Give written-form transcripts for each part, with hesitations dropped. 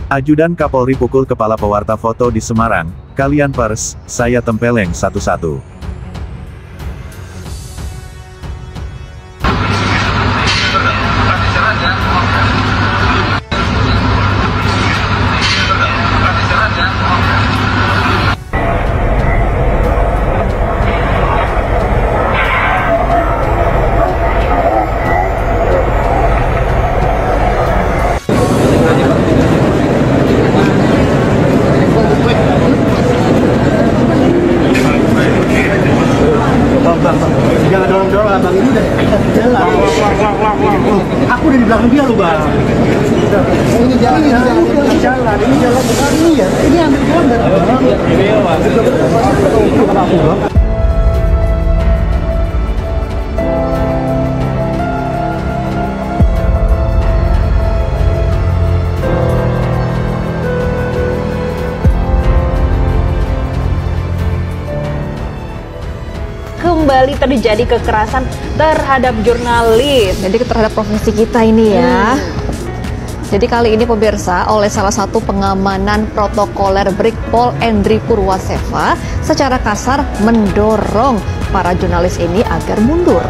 Ajudan Kapolri pukul kepala pewarta foto di Semarang, kalian pers, saya tempeleng satu-satu. Jangan dorong-dorong abang, ini udah jalan. Aku udah di belakang dia loh bang. Ini jalan, ini jalan bukan ini ya. Ini ambil gambar. Ini apa aku bang? Kembali terjadi kekerasan terhadap jurnalis. Jadi terhadap profesi kita ini ya. Jadi kali ini pemirsa, oleh salah satu pengamanan protokoler Brigpol Endri Purwaseva secara kasar mendorong para jurnalis ini agar mundur.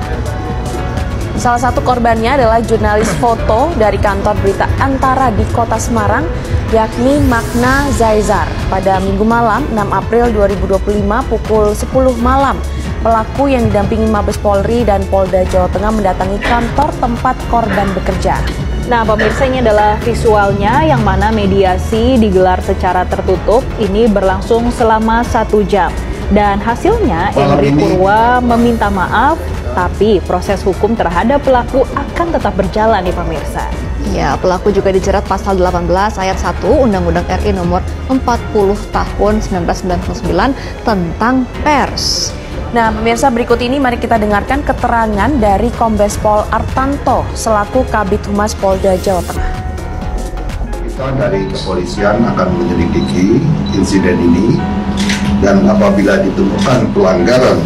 Salah satu korbannya adalah jurnalis foto dari kantor berita Antara di Kota Semarang, yakni Magna Zaizar. Pada Minggu malam 6 April 2025 pukul 10 malam, pelaku yang didampingi Mabes Polri dan Polda Jawa Tengah mendatangi kantor tempat korban bekerja. Nah, pemirsa, ini adalah visualnya yang mana mediasi digelar secara tertutup. Ini berlangsung selama 1 jam. Dan hasilnya Endri Purwa meminta maaf, tapi proses hukum terhadap pelaku akan tetap berjalan nih pemirsa. Ya, pelaku juga dijerat pasal 18 ayat 1 Undang-Undang RI nomor 40 tahun 1999 tentang pers. Nah, pemirsa, berikut ini mari kita dengarkan keterangan dari Kombes Pol Artanto selaku Kabid Humas Polda Jawa Tengah. Kita dari kepolisian akan menyelidiki insiden ini, dan apabila ditemukan pelanggaran,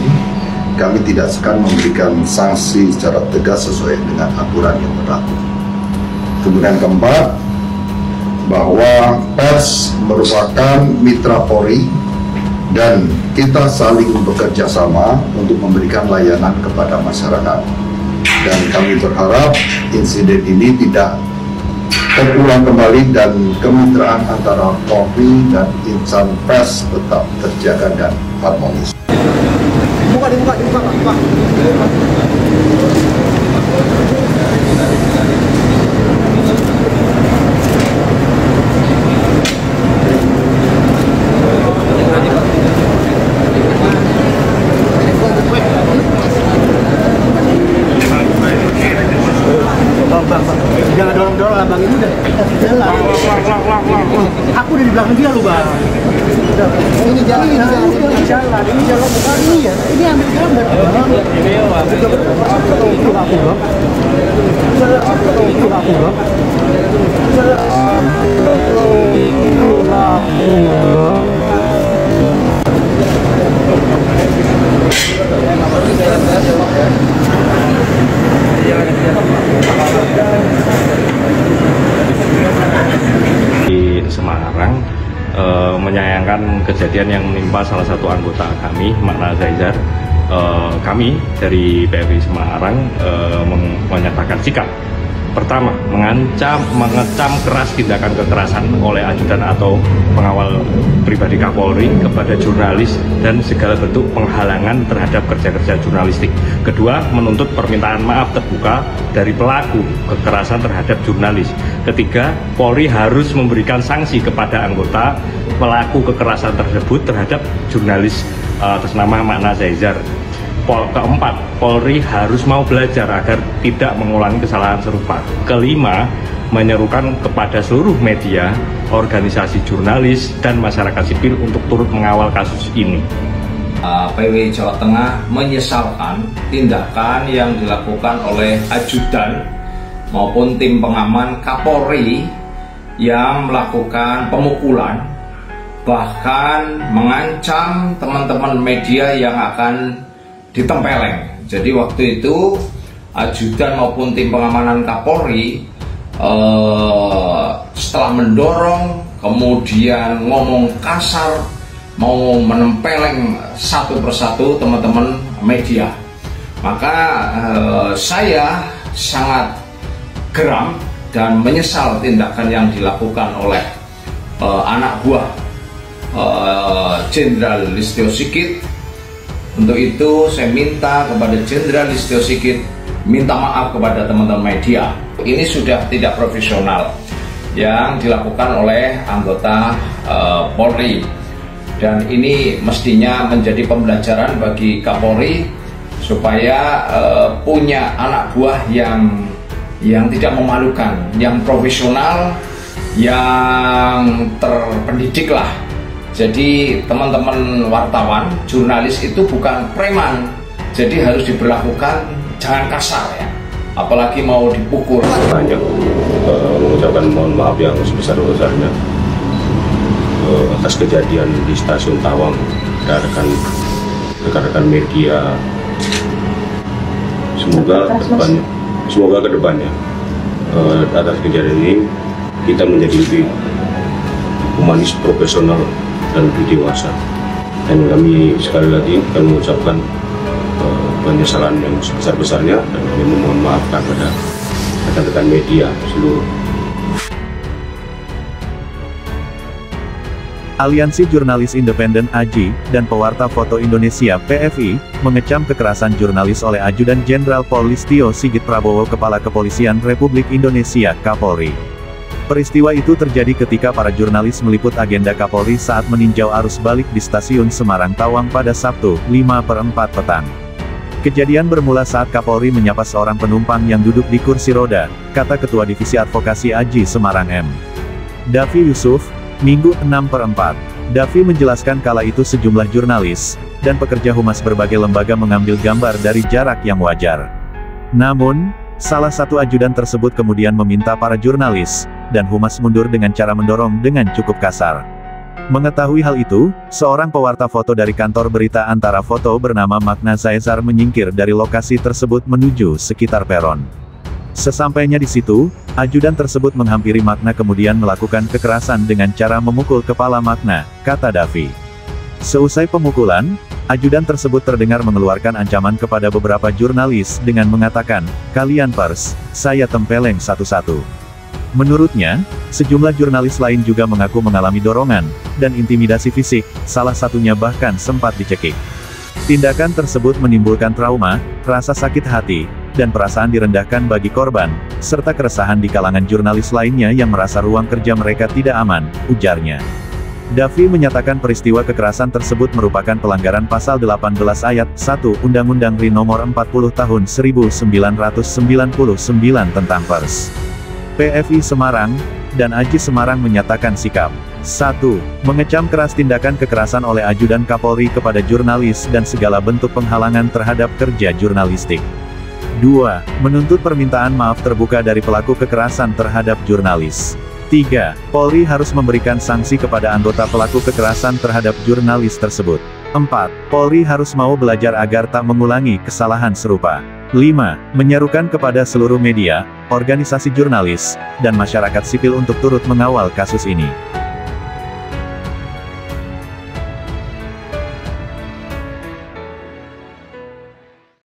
kami tidak akan memberikan sanksi secara tegas sesuai dengan aturan yang berlaku. Kemudian keempat, bahwa pers merupakan mitra Polri dan kita saling bekerja sama untuk memberikan layanan kepada masyarakat. Dan kami berharap insiden ini tidak terulang kembali dan kemitraan antara Polri dan insan pers tetap terjaga dan harmonis. Dibuka. Jangan dorong-dorong abang, ini udah jalan. Aku udah di belakang dia loh bang. Ini jalan, ini jalan bukan ini ya. Ini ambil gambar. Ini aku bang. Di Semarang menyayangkan kejadian yang menimpa salah satu anggota kami, Magna Zaizar. Kami dari PFI Semarang menyatakan sikap. Pertama, mengecam keras tindakan kekerasan oleh ajudan atau pengawal pribadi Kapolri kepada jurnalis dan segala bentuk penghalangan terhadap kerja-kerja jurnalistik. Kedua, menuntut permintaan maaf terbuka dari pelaku kekerasan terhadap jurnalis. Ketiga, Polri harus memberikan sanksi kepada anggota pelaku kekerasan tersebut terhadap jurnalis atas nama Magna Zaizar. Keempat, Polri harus mau belajar agar tidak mengulangi kesalahan serupa. Kelima, menyerukan kepada seluruh media, organisasi jurnalis, dan masyarakat sipil untuk turut mengawal kasus ini. PW Jawa Tengah menyesalkan tindakan yang dilakukan oleh ajudan maupun tim pengaman Kapolri yang melakukan pemukulan, bahkan mengancam teman-teman media yang akan ditempeleng. Jadi waktu itu ajudan maupun tim pengamanan Kapolri setelah mendorong kemudian ngomong kasar, mau menempeleng satu persatu teman-teman media. Maka saya sangat geram dan menyesal tindakan yang dilakukan oleh anak buah Jenderal Listio Sigit. Untuk itu saya minta kepada Jenderal Listio Sigit minta maaf kepada teman-teman media. Ini sudah tidak profesional yang dilakukan oleh anggota Polri, dan ini mestinya menjadi pembelajaran bagi Kapolri supaya punya anak buah yang tidak memalukan, yang profesional, yang terpendidik lah. Jadi teman-teman wartawan, jurnalis itu bukan preman, jadi harus diberlakukan jangan kasar ya, apalagi mau dipukul. Banyak mengucapkan mohon maaf yang sebesar-besarnya atas kejadian di Stasiun Tawang dan rekan-rekan media. Semoga kedepannya atas kejadian ini kita menjadi lebih humanis, profesional, dan lebih dewasa. Dan kami sekali lagi kami mengucapkan penyesalan yang sebesar-besarnya, dan kami memohon maaf kepada rekan-rekan media seluruh. Aliansi Jurnalis Independen AJI dan Pewarta Foto Indonesia PFI mengecam kekerasan jurnalis oleh Ajudan Jenderal Pol Listio Sigit Prabowo Kepala Kepolisian Republik Indonesia Kapolri. Peristiwa itu terjadi ketika para jurnalis meliput agenda Kapolri saat meninjau arus balik di Stasiun Semarang Tawang pada Sabtu, 5/4 petang. Kejadian bermula saat Kapolri menyapa seorang penumpang yang duduk di kursi roda, kata Ketua Divisi Advokasi AJI Semarang M. Davi Yusuf, Minggu 6/4. Davi menjelaskan kala itu sejumlah jurnalis dan pekerja humas berbagai lembaga mengambil gambar dari jarak yang wajar. Namun, salah satu ajudan tersebut kemudian meminta para jurnalis dan humas mundur dengan cara mendorong dengan cukup kasar. Mengetahui hal itu, seorang pewarta foto dari kantor berita Antara Foto bernama Magna Zaizar menyingkir dari lokasi tersebut menuju sekitar peron. Sesampainya di situ, ajudan tersebut menghampiri Magna kemudian melakukan kekerasan dengan cara memukul kepala Magna, kata Davi. Seusai pemukulan, ajudan tersebut terdengar mengeluarkan ancaman kepada beberapa jurnalis dengan mengatakan, "Kalian pers, saya tempeleng satu-satu." Menurutnya, sejumlah jurnalis lain juga mengaku mengalami dorongan dan intimidasi fisik, salah satunya bahkan sempat dicekik. Tindakan tersebut menimbulkan trauma, rasa sakit hati, dan perasaan direndahkan bagi korban, serta keresahan di kalangan jurnalis lainnya yang merasa ruang kerja mereka tidak aman, ujarnya. Davi menyatakan peristiwa kekerasan tersebut merupakan pelanggaran pasal 18 ayat 1 Undang-Undang RI Nomor 40 Tahun 1999 tentang pers. PFI Semarang dan AJI Semarang menyatakan sikap 1. Mengecam keras tindakan kekerasan oleh ajudan Kapolri kepada jurnalis dan segala bentuk penghalangan terhadap kerja jurnalistik. 2. Menuntut permintaan maaf terbuka dari pelaku kekerasan terhadap jurnalis. 3. Polri harus memberikan sanksi kepada anggota pelaku kekerasan terhadap jurnalis tersebut. 4. Polri harus mau belajar agar tak mengulangi kesalahan serupa. 5. Menyerukan kepada seluruh media, organisasi jurnalis, dan masyarakat sipil untuk turut mengawal kasus ini.